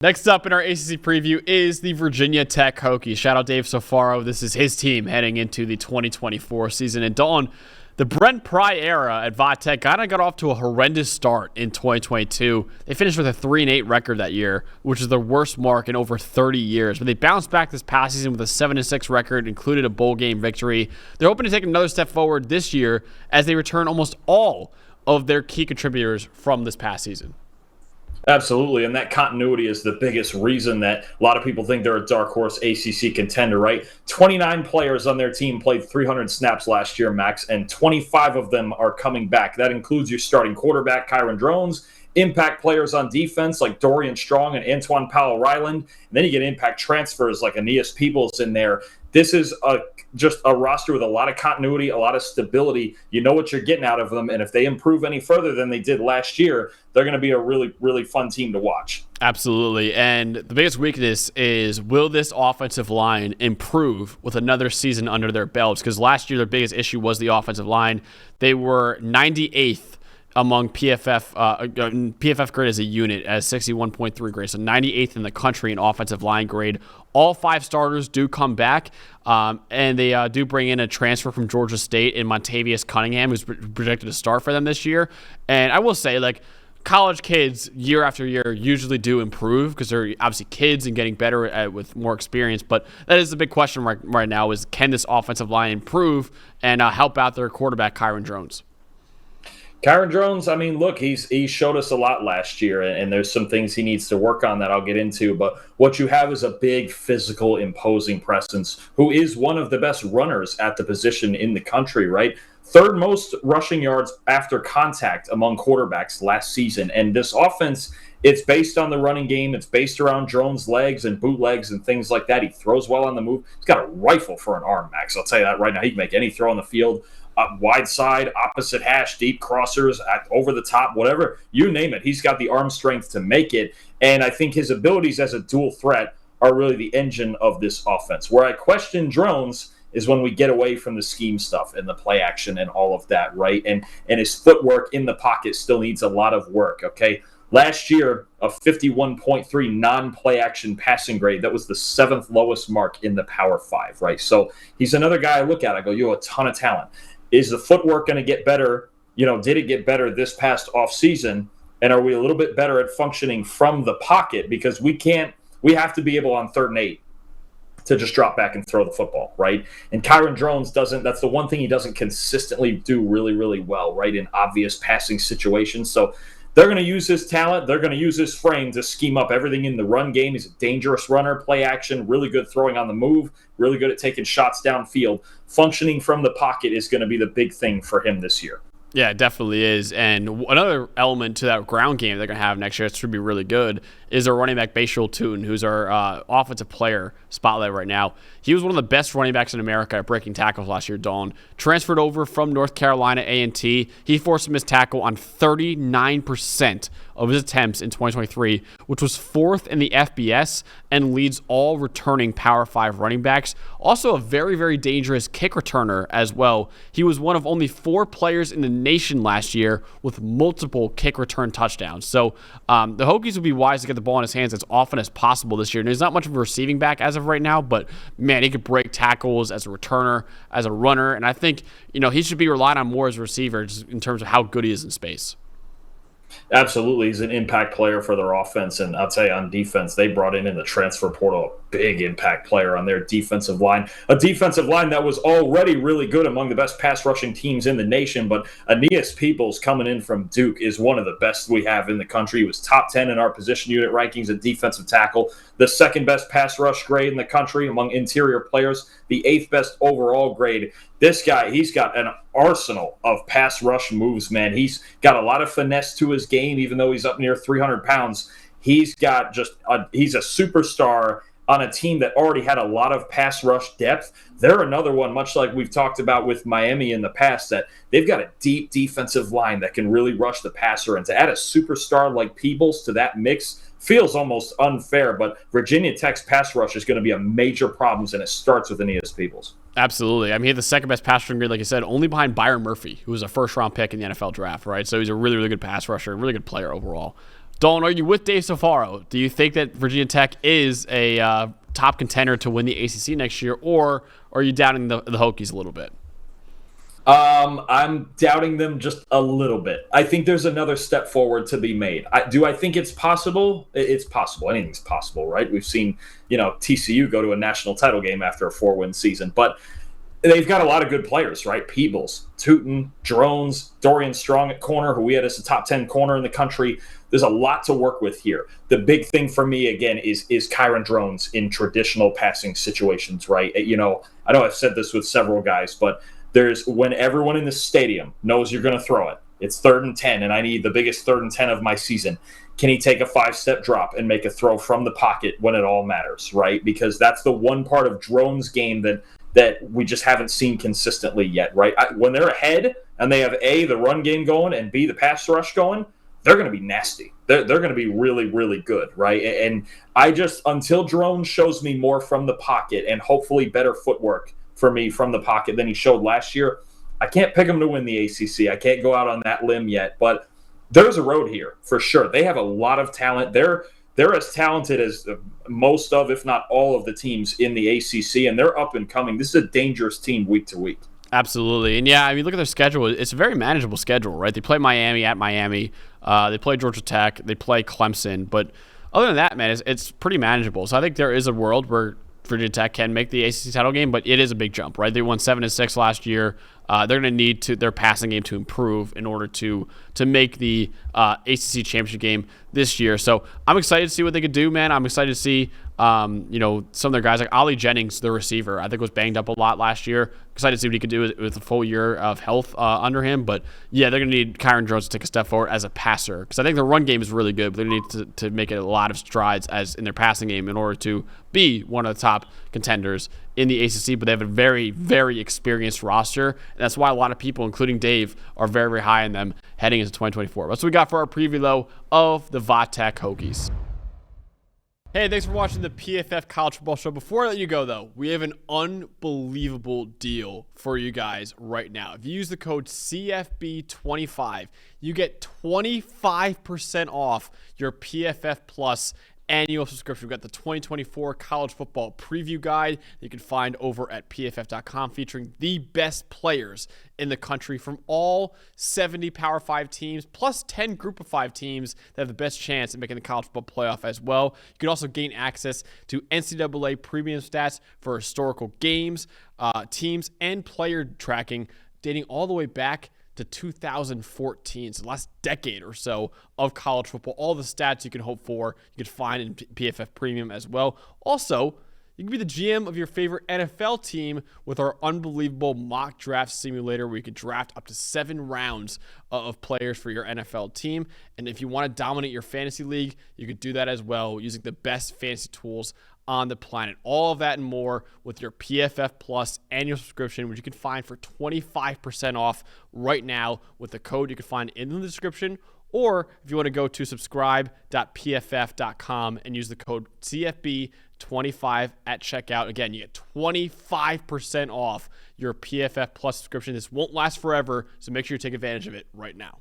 Next up in our ACC preview is the Virginia Tech Hokies. Shout out Dave Sofaro. This is his team heading into the 2024 season. And Dalton, the Brent Pry era at Tech kind of got off to a horrendous start in 2022. They finished with a 3-8 record that year, which is the worst mark in over 30 years. But they bounced back this past season with a 7-6 record, included a bowl game victory. They're hoping to take another step forward this year as they return almost all of their key contributors from this past season. Absolutely, and that continuity is the biggest reason that a lot of people think they're a dark horse ACC contender, right? 29 players on their team played 300 snaps last year, Max, and 25 of them are coming back. That includes your starting quarterback, Kyron Drones, impact players on defense like Dorian Strong and Antoine Powell-Ryland, and then you get impact transfers like Aeneas Peebles in there. This is just a roster with a lot of continuity, a lot of stability. You know what you're getting out of them, and if they improve any further than they did last year, they're going to be a really, really fun team to watch. Absolutely, and the biggest weakness is, will this offensive line improve with another season under their belts? Because last year their biggest issue was the offensive line. They were 98th among PFF grade as a unit as 61.3 grade, so 98th in the country in offensive line grade. All 5 starters do come back, and they do bring in a transfer from Georgia State in Montavious Cunningham, who's projected to start for them this year. And I will say, college kids year after year usually do improve because they're obviously kids and getting better with more experience. But that is the big question right now: is can this offensive line improve and help out their quarterback Kyron Drones? Kyron Drones, I mean, look, he showed us a lot last year, and there's some things he needs to work on that I'll get into. But what you have is a big, physical, imposing presence who is one of the best runners at the position in the country, right? Third most rushing yards after contact among quarterbacks last season. And this offense, it's based on the running game. It's based around Drones' legs and bootlegs and things like that. He throws well on the move. He's got a rifle for an arm, Max. I'll tell you that right now. He can make any throw on the field. Wide side, opposite hash, deep crossers, over the top, whatever, you name it. He's got the arm strength to make it. And I think his abilities as a dual threat are really the engine of this offense. Where I question Drones is when we get away from the scheme stuff and the play action and all of that, right? And his footwork in the pocket still needs a lot of work, okay? Last year, a 51.3 non-play action passing grade. That was the 7th lowest mark in the Power 5, right? So he's another guy I look at. I go, you have a ton of talent. Is the footwork going to get better? Did it get better this past offseason? And are we a little bit better at functioning from the pocket? Because we have to be able on 3rd and 8 to just drop back and throw the football, right? And Kyron Drones doesn't. That's the one thing he doesn't consistently do really, really well, right, in obvious passing situations. So they're going to use his talent. They're going to use his frame to scheme up everything in the run game. He's a dangerous runner, play action, really good throwing on the move, really good at taking shots downfield. Functioning from the pocket is going to be the big thing for him this year. Yeah, it definitely is. And another element to that ground game they're going to have next year, it should be really good, is our running back Bhayshul Tuten, who's our offensive player spotlight right now. He was one of the best running backs in America at breaking tackles last year, Dalton. Transferred over from North Carolina A&T. He forced a missed tackle on 39% of his attempts in 2023, which was 4th in the FBS and leads all returning Power 5 running backs. Also a very, very dangerous kick returner as well. He was one of only 4 players in the nation last year with multiple kick return touchdowns. So the Hokies would be wise to get the ball in his hands as often as possible this year. And he's not much of a receiving back as of right now, but man, he could break tackles as a returner, as a runner. And I think, he should be relied on more as a receiver just in terms of how good he is in space. Absolutely. He's an impact player for their offense. And I'll tell you, on defense, they brought in the transfer portal a big impact player on their defensive line. A defensive line that was already really good, among the best pass rushing teams in the nation. But Aeneas Peebles coming in from Duke is one of the best we have in the country. He was top 10 in our position unit rankings at defensive tackle, the 2nd best pass rush grade in the country among interior players, the 8th best overall grade. This guy, he's got an arsenal of pass rush moves, man. He's got a lot of finesse to his game, even though he's up near 300 pounds. He's got he's a superstar on a team that already had a lot of pass rush depth. They're another one, much like we've talked about with Miami in the past, that they've got a deep defensive line that can really rush the passer. And to add a superstar like Peebles to that mix feels almost unfair, but Virginia Tech's pass rush is going to be a major problem, and it starts with Aeneas Peebles. Absolutely. I mean, he had the 2nd best pass rushing grade, like I said, only behind Byron Murphy, who was a 1st-round pick in the NFL draft, right? So he's a really, really good pass rusher, really good player overall. Dalton, are you with Dave Sofaro? Do you think that Virginia Tech is a top contender to win the ACC next year, or are you doubting the Hokies a little bit? I'm doubting them just a little bit. I think there's another step forward to be made. Do I think it's possible? It's possible. Anything's possible, right? We've seen, TCU go to a national title game after a 4-win season, but they've got a lot of good players, right? Peebles, Tuten, Drones, Dorian Strong at corner, who we had as a top 10 corner in the country. There's a lot to work with here. The big thing for me, again, is Kyron Drones in traditional passing situations, right? I know I've said this with several guys, but there's when everyone in the stadium knows you're going to throw it. It's 3rd and 10, and I need the biggest 3rd and 10 of my season. Can he take a 5-step drop and make a throw from the pocket when it all matters, right? Because that's the one part of Drone's game that we just haven't seen consistently yet, right? When they're ahead and they have A, the run game going, and B, the pass rush going, they're going to be nasty. They're going to be really, really good, right? And until Drone shows me more from the pocket and hopefully better footwork for me from the pocket than he showed last year, I can't pick him to win the ACC. I can't go out on that limb yet, but there's a road here for sure. They have a lot of talent. They're as talented as most of, if not all of the teams in the ACC, and they're up and coming. This is a dangerous team week to week. Absolutely. And yeah, I mean, look at their schedule. It's a very manageable schedule, right? They play Miami at Miami. They play Georgia Tech. They play Clemson. But other than that, man, it's pretty manageable. So I think there is a world where Virginia Tech can make the ACC title game, but it is a big jump, right? They won 7-6 last year. They're going to need their passing game to improve in order to make the ACC championship game this year. So I'm excited to see what they could do, man. I'm excited to see some of their guys like Ollie Jennings, the receiver, I think was banged up a lot last year. Excited to see what he could do with a full year of health under him. But yeah, they're going to need Kyron Drones to take a step forward as a passer, because I think the run game is really good, but they need to make it a lot of strides as in their passing game in order to be one of the top contenders in the ACC. But they have a very, very experienced roster, and that's why a lot of people, including Dave, are very, very high on them heading into 2024. That's what we got for our preview, though, of the Tech Hokies. Hey, thanks for watching the PFF College Football Show. Before I let you go, though, we have an unbelievable deal for you guys right now. If you use the code CFB25, you get 25% off your PFF Plus annual subscription. We've got the 2024 College Football Preview Guide that you can find over at pff.com, featuring the best players in the country from all 70 Power 5 teams, plus 10 Group of 5 teams that have the best chance at making the college football playoff as well. You can also gain access to NCAA premium stats for historical games, teams, and player tracking dating all the way back to 2014, so the last decade or so of college football. All the stats you can hope for, you can find in PFF Premium as well. Also, you can be the GM of your favorite NFL team with our unbelievable mock draft simulator, where you can draft up to 7 rounds of players for your NFL team. And if you want to dominate your fantasy league, you can do that as well using the best fantasy tools on the planet. All of that and more with your PFF Plus annual subscription, which you can find for 25% off right now with the code you can find in the description. Or if you want to go to subscribe.pff.com and use the code CFB25 at checkout. Again, you get 25% off your PFF Plus subscription. This won't last forever, so make sure you take advantage of it right now.